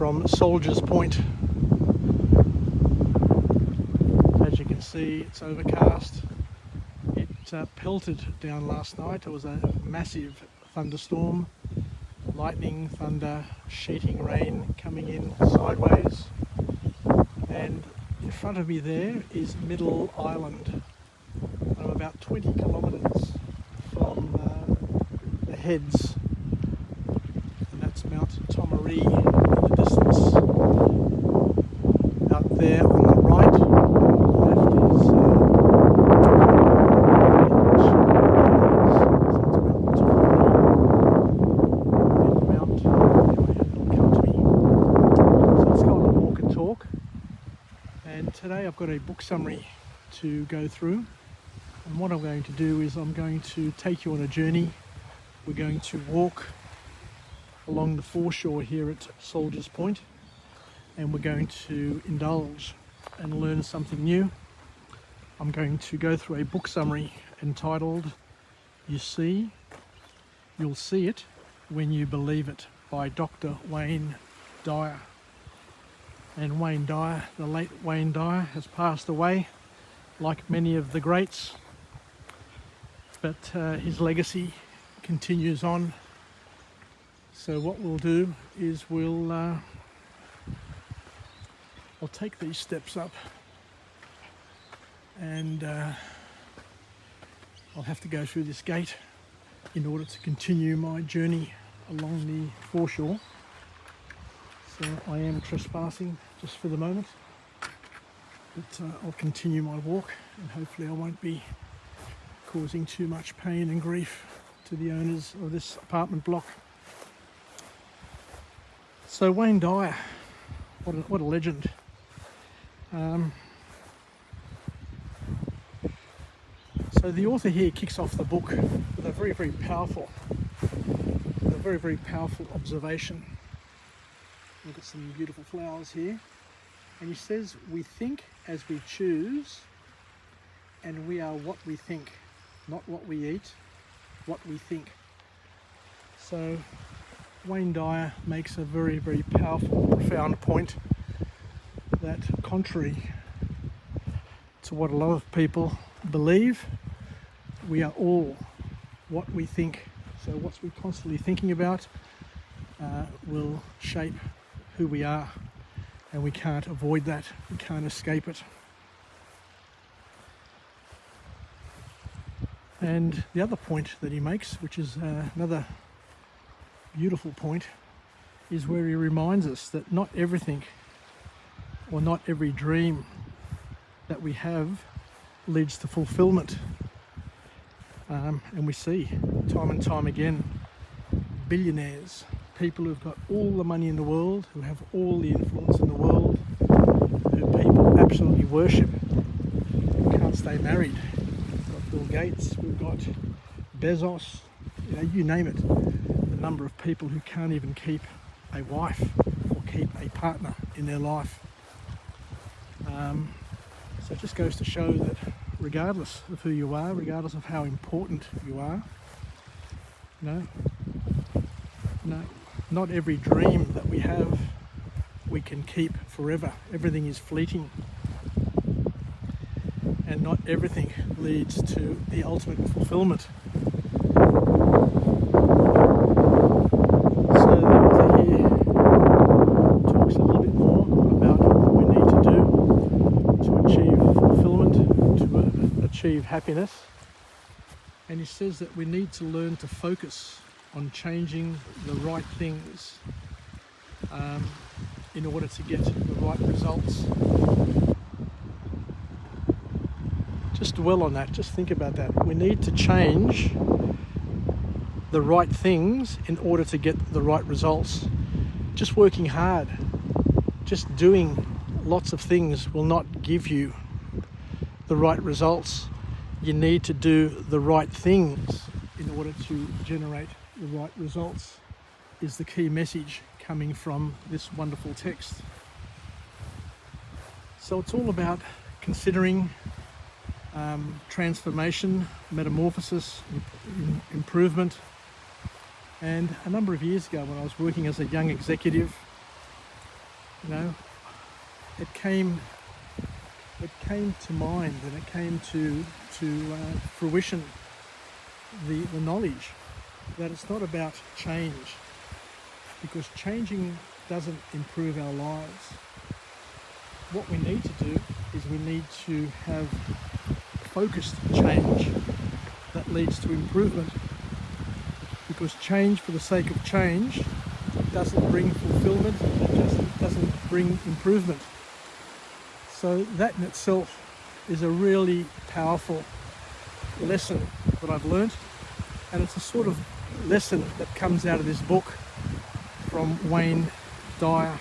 from Soldiers Point. As you can see, it's overcast. It pelted down last night. It was a massive thunderstorm, lightning, thunder, sheeting rain coming in sideways. And in front of me there is Middle Island. I'm about 20 kilometres from the heads, and that's Mount Tomaree in the distance. Out there on the right, left is Mount come to me. So let's go on a walk and talk. And today I've got a book summary to go through. And what I'm going to do is I'm going to take you on a journey. We're going to walk along the foreshore here at Soldiers Point, and we're going to indulge and learn something new. I'm going to go through a book summary entitled "You See, You'll See It When You Believe It" by Dr Wayne Dyer. And Wayne Dyer, the late Wayne Dyer, has passed away like many of the greats, but his legacy continues on. So what we'll do is I'll take these steps up, and I'll have to go through this gate in order to continue my journey along the foreshore. So I am trespassing just for the moment, but I'll continue my walk, and hopefully I won't be causing too much pain and grief to the owners of this apartment block. So Wayne Dyer, what a legend. So the author here kicks off the book with a very, very powerful observation. Look at some beautiful flowers here. And he says, "We think as we choose, and we are what we think. Not what we eat, what we think." So Wayne Dyer makes a very, very powerful, profound point that, contrary to what a lot of people believe, we are all what we think. So what we're constantly thinking about will shape who we are, and we can't avoid that. We can't escape it. And the other point that he makes, which is another beautiful point, is where he reminds us that not everything or not every dream that we have leads to fulfillment. And we see time and time again billionaires, people who've got all the money in the world, who have all the influence in the world, who people absolutely worship, who can't stay married. Bill Gates, we've got Bezos, you name it, the number of people who can't even keep a wife or keep a partner in their life. So it just goes to show that regardless of who you are, regardless of how important you are, not every dream that we have we can keep forever. Everything is fleeting. And not everything leads to the ultimate fulfillment. So the author here talks a little bit more about what we need to do to achieve fulfillment, to achieve happiness. And he says that we need to learn to focus on changing the right things in order to get the right results. Just dwell on that, just think about that. We need to change the right things in order to get the right results. Just working hard, just doing lots of things will not give you the right results. You need to do the right things in order to generate the right results, is the key message coming from this wonderful text. So it's all about considering transformation, metamorphosis, improvement. And a number of years ago, when I was working as a young executive, you know, it came to mind, and it came to fruition, the knowledge that it's not about change, because changing doesn't improve our lives. What we need to do is we need to have focused change that leads to improvement, because change for the sake of change doesn't bring fulfillment, it doesn't bring improvement. So that in itself is a really powerful lesson that I've learnt, and it's a sort of lesson that comes out of this book from Wayne Dyer.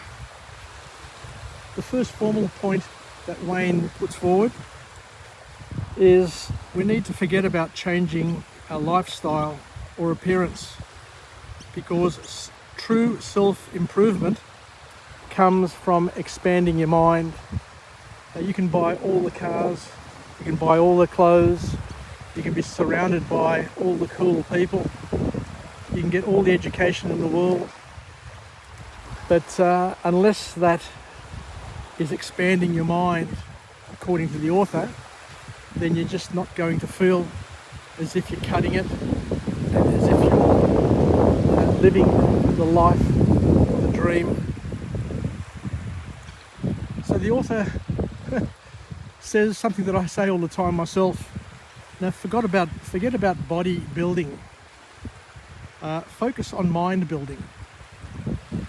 The first formal point that Wayne puts forward is we need to forget about changing our lifestyle or appearance, because true self-improvement comes from expanding your mind. You can buy all the cars, you can buy all the clothes, you can be surrounded by all the cool people, you can get all the education in the world, but unless that is expanding your mind, according to the author, then you're just not going to feel as if you're cutting it, and as if you're living the life of the dream. So the author says something that I say all the time myself. Now, forget about body building. Focus on mind building.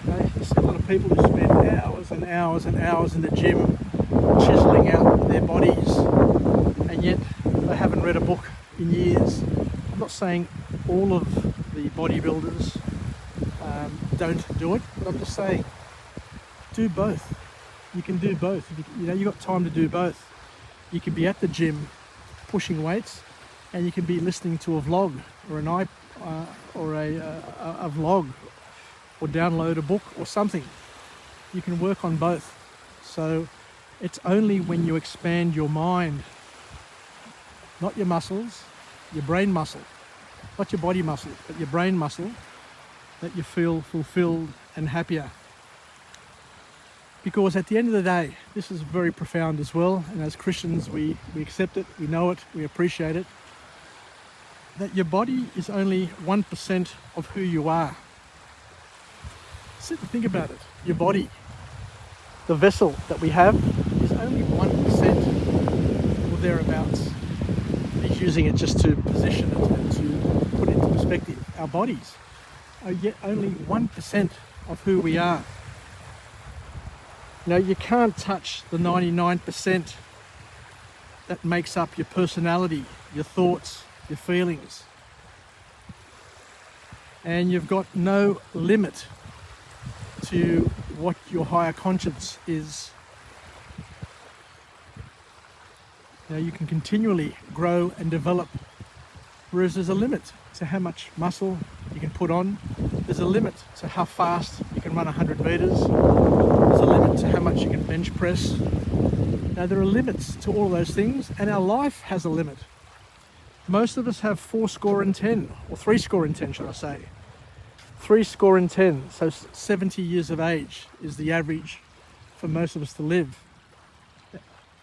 Okay? You see a lot of people who spend hours and hours and hours in the gym chiseling out their bodies, and yet they haven't read a book in years. I'm not saying all of the bodybuilders don't do it, but I'm just saying do both. You can do both. You know, you've got time to do both. You can be at the gym pushing weights, and you can be listening to a vlog or a vlog, or download a book or something. You can work on both. So it's only when you expand your mind, not your muscles, your brain muscle, not your body muscle, but your brain muscle, that you feel fulfilled and happier. Because at the end of the day, this is very profound as well, and as Christians we accept it, we know it, we appreciate it, that your body is only 1% of who you are. Sit and think about it. Your body, the vessel that we have, is only 1% or thereabouts. He's using it just to position it and to put it into perspective. Our bodies are yet only 1% of who we are. You know, you can't touch the 99% that makes up your personality, your thoughts, your feelings. And you've got no limit to what your higher conscience is. Now, you can continually grow and develop, whereas there's a limit to how much muscle you can put on. There's a limit to how fast you can run 100 meters. There's a limit to how much you can bench press. Now, there are limits to all of those things, and our life has a limit. Most of us have 70, or 70, should I say. 70, so 70 years of age is the average for most of us to live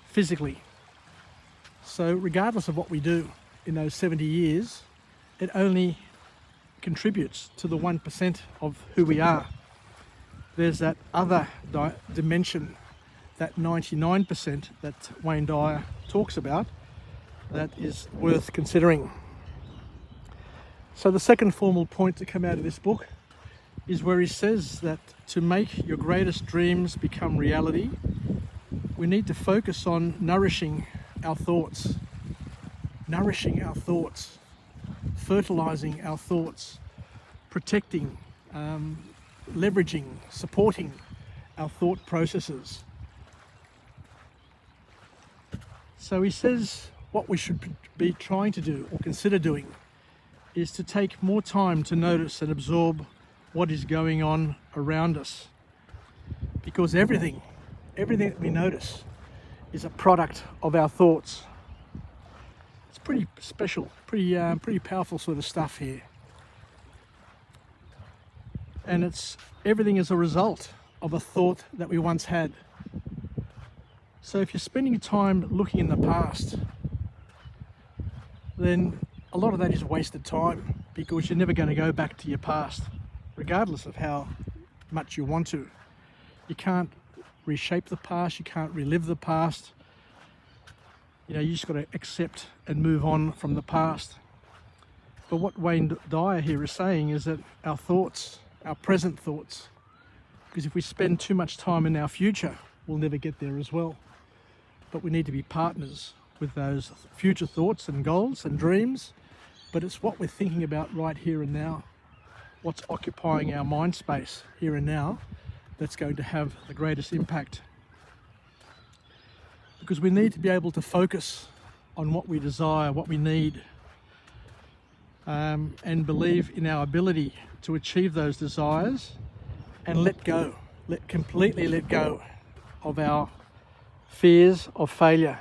physically. So regardless of what we do in those 70 years, it only contributes to the 1% of who we are. There's that other dimension, that 99% that Wayne Dyer talks about, that is worth considering. So the second formal point to come out of this book is where he says that to make your greatest dreams become reality, we need to focus on nourishing our thoughts, fertilizing our thoughts, protecting, leveraging, supporting our thought processes. So he says what we should be trying to do or consider doing is to take more time to notice and absorb what is going on around us, because everything that we notice is a product of our thoughts. It's pretty special, pretty powerful sort of stuff here, and everything is a result of a thought that we once had. So if you're spending time looking in the past, then a lot of that is wasted time, because you're never going to go back to your past, regardless of how much you want to. You can't reshape the past, you can't relive the past. You just got to accept and move on from the past. But what Wayne Dyer here is saying is that our thoughts, our present thoughts, because if we spend too much time in our future, we'll never get there as well. But we need to be partners with those future thoughts and goals and dreams. But it's what we're thinking about right here and now, what's occupying our mind space here and now, that's going to have the greatest impact. Because we need to be able to focus on what we desire, what we need, and believe in our ability to achieve those desires, and let go, completely let go of our fears of failure.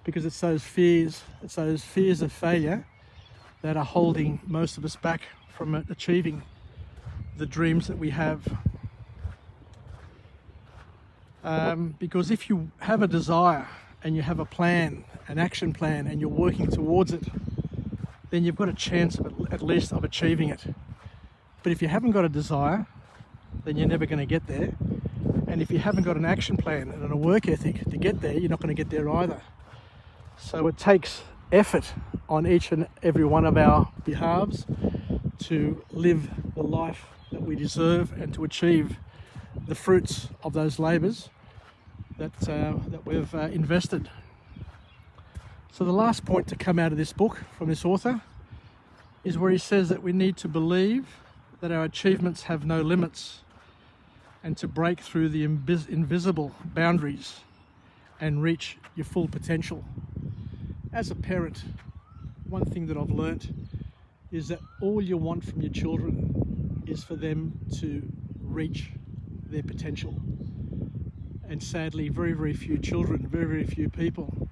Because it's those fears of failure that are holding most of us back from achieving the dreams that we have. Because if you have a desire and you have a plan, an action plan, and you're working towards it, then you've got a chance of at least of achieving it. But if you haven't got a desire, then you're never going to get there. And if you haven't got an action plan and a work ethic to get there, you're not going to get there either. So it takes effort on each and every one of our behalves to live the life that we deserve and to achieve the fruits of those labours that we've invested. So the last point to come out of this book from this author is where he says that we need to believe that our achievements have no limits, and to break through the invisible boundaries and reach your full potential. As a parent, one thing that I've learnt is that all you want from your children is for them to reach their potential. And sadly, very, very few children, very, very few people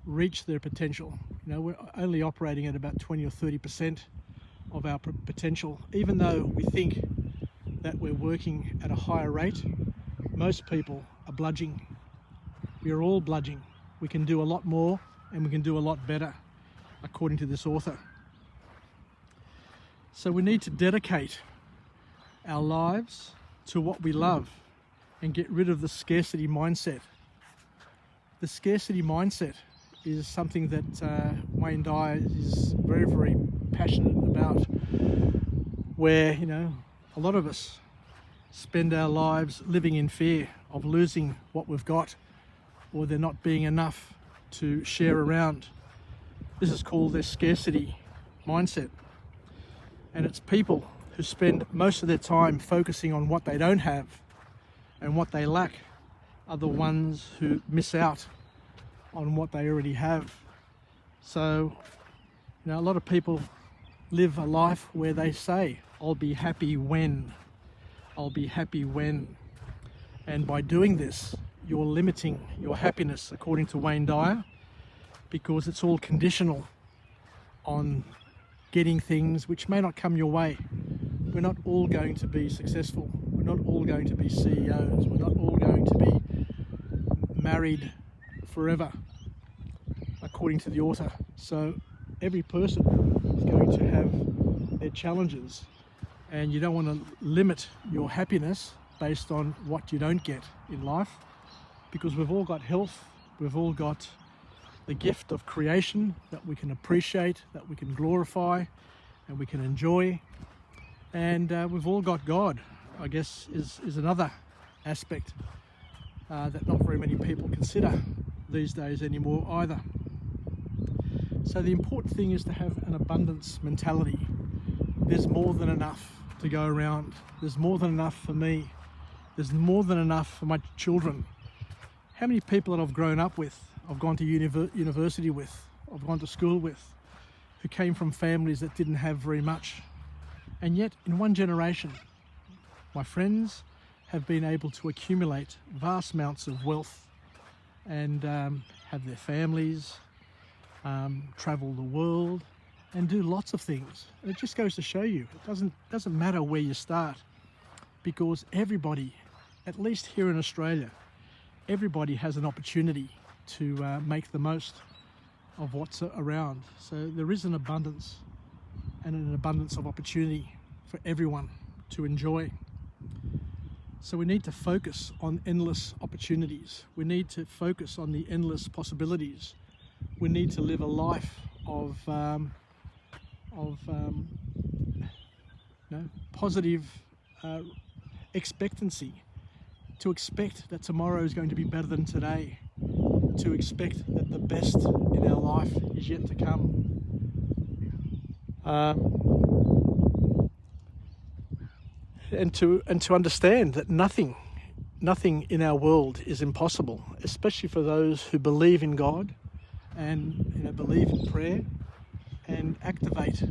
reach their potential. We're only operating at about 20 or 30% of our potential. Even though we think that we're working at a higher rate, most people are bludging. We are all bludging. We can do a lot more and we can do a lot better, according to this author. So we need to dedicate our lives to what we love and get rid of the scarcity mindset. The scarcity mindset is something that Wayne Dyer is very, very passionate about, where, a lot of us spend our lives living in fear of losing what we've got, or there not being enough to share around. This is called their scarcity mindset. And it's people who spend most of their time focusing on what they don't have and what they lack are the ones who miss out on what they already have. So, a lot of people live a life where they say, I'll be happy when. I'll be happy when. And by doing this, you're limiting your happiness, according to Wayne Dyer, because it's all conditional on getting things which may not come your way. We're not all going to be successful. We're not all going to be CEOs. We're not all going to be married forever, according to the author. So every person is going to have their challenges, and you don't want to limit your happiness based on what you don't get in life, because we've all got health, we've all got the gift of creation that we can appreciate, that we can glorify, and we can enjoy. And we've all got God, I guess, is another aspect that not very many people consider these days anymore either. So the important thing is to have an abundance mentality. There's more than enough to go around. There's more than enough for me. There's more than enough for my children. How many people that I've grown up with, I've gone to university with, I've gone to school with, who came from families that didn't have very much. And yet, in one generation, my friends have been able to accumulate vast amounts of wealth and have their families, travel the world, and do lots of things. And it just goes to show you, it doesn't matter where you start. because everybody, at least here in Australia, everybody has an opportunity to make the most of what's around. So there is an abundance and an abundance of opportunity for everyone to enjoy. So we need to focus on endless opportunities. We need to focus on the endless possibilities. We need to live a life of positive expectancy, to expect that tomorrow is going to be better than today, to expect that the best in our life is yet to come. And to understand that nothing in our world is impossible, especially for those who believe in God and believe in prayer and activate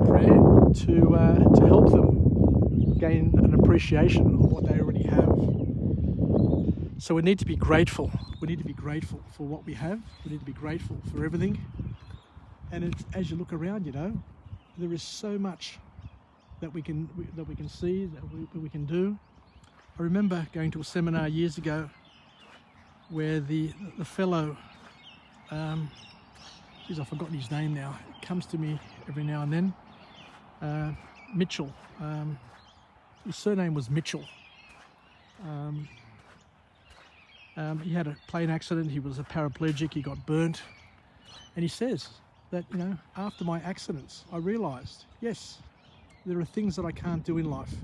prayer to help them gain an appreciation of what they already have. So we need to be grateful. We need to be grateful for what we have. We need to be grateful for everything. And as you look around, there is so much that we can see, that we can do. I remember going to a seminar years ago where the fellow, I've forgotten his name now. It comes to me every now and then. Mitchell. His surname was Mitchell. He had a plane accident. He was a paraplegic. He got burnt, and he says that after my accidents, I realised, yes, there are things that I can't do in life.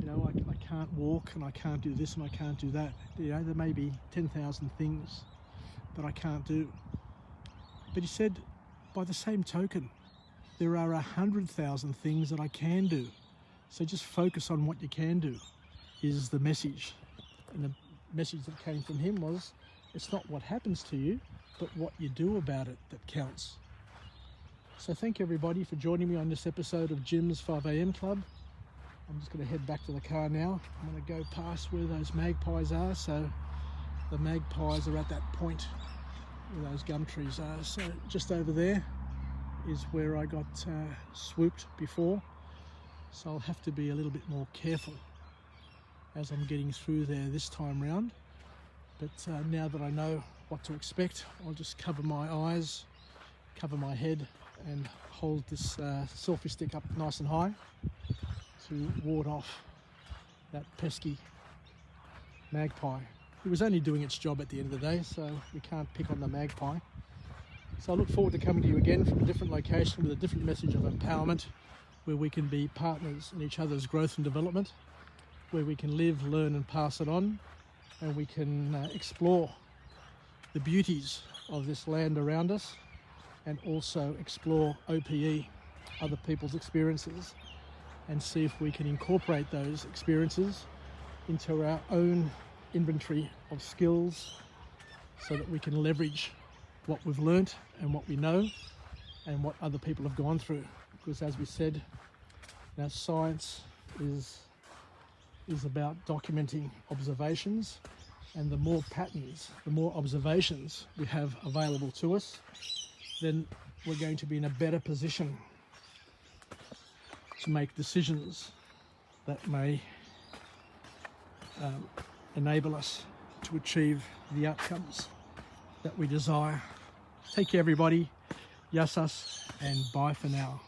I can't walk, and I can't do this, and I can't do that. There may be 10,000 things that I can't do. But he said, by the same token, there are 100,000 things that I can do. So just focus on what you can do, is the message. And the message that came from him was, it's not what happens to you, but what you do about it that counts. So thank you everybody for joining me on this episode of Jim's 5am Club. I'm just going to head back to the car now. I'm going to go past where those magpies are. So the magpies are at that point where those gum trees are. So just over there is where I got swooped before. So I'll have to be a little bit more careful as I'm getting through there this time round. But now that I know what to expect, I'll just cover my eyes, cover my head, and hold this selfie stick up nice and high to ward off that pesky magpie. It was only doing its job at the end of the day, so we can't pick on the magpie. So I look forward to coming to you again from a different location with a different message of empowerment, where we can be partners in each other's growth and development, where we can live, learn and pass it on, and we can explore the beauties of this land around us, and also explore OPE, other people's experiences, and see if we can incorporate those experiences into our own inventory of skills, so that we can leverage what we've learnt and what we know and what other people have gone through. Because as we said, science is about documenting observations, and the more patterns, the more observations we have available to us, then we're going to be in a better position to make decisions that may enable us to achieve the outcomes that we desire. Take care everybody, yasas, and bye for now.